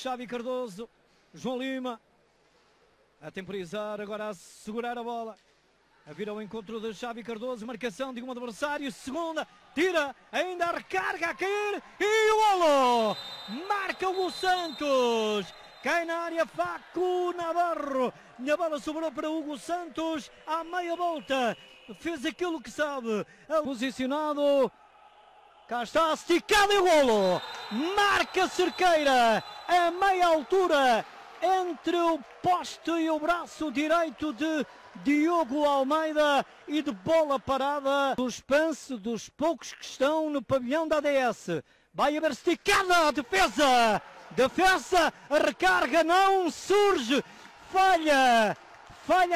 Xavi Cardoso, João Lima, a temporizar, agora a segurar a bola. A vir ao encontro de Xavi Cardoso, marcação de um adversário, segunda, tira, ainda a recarga a cair e o golo! Marca o Santos! Cai na área Facu Navarro, a bola sobrou para Hugo Santos, à meia volta, fez aquilo que sabe, posicionado, cá está, esticado e o golo! Marca Cerqueira, a meia altura, entre o poste e o braço direito de Diogo Almeida e de bola parada. Suspense dos poucos que estão no pavilhão da ADS. Vai haver esticada a defesa. Defesa, a recarga não surge. Falha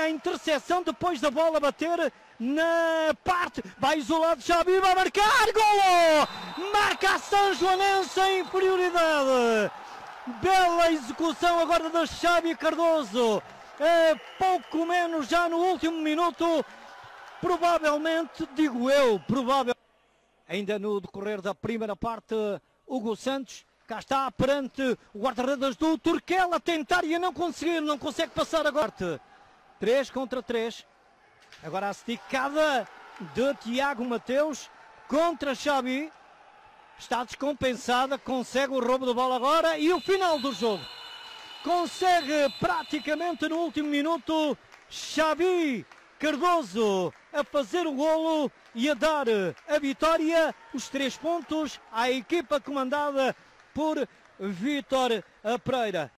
a interseção depois da bola bater na parte. Vai isolado Xavi, vai marcar. Golo! Marca a São Joanense em inferioridade. Bela execução agora de Xavi Cardoso. Pouco menos já no último minuto. Provavelmente, digo eu, ainda no decorrer da primeira parte, Hugo Santos, cá está perante o guarda-redes do Turquel a tentar e a não consegue passar agora. 3 contra 3. Agora a esticada de Tiago Mateus contra Xavi. Está descompensada, consegue o roubo de bola agora e o final do jogo. Consegue praticamente no último minuto Xavi Cardoso a fazer o golo e a dar a vitória, os 3 pontos à equipa comandada por Vítor Pereira.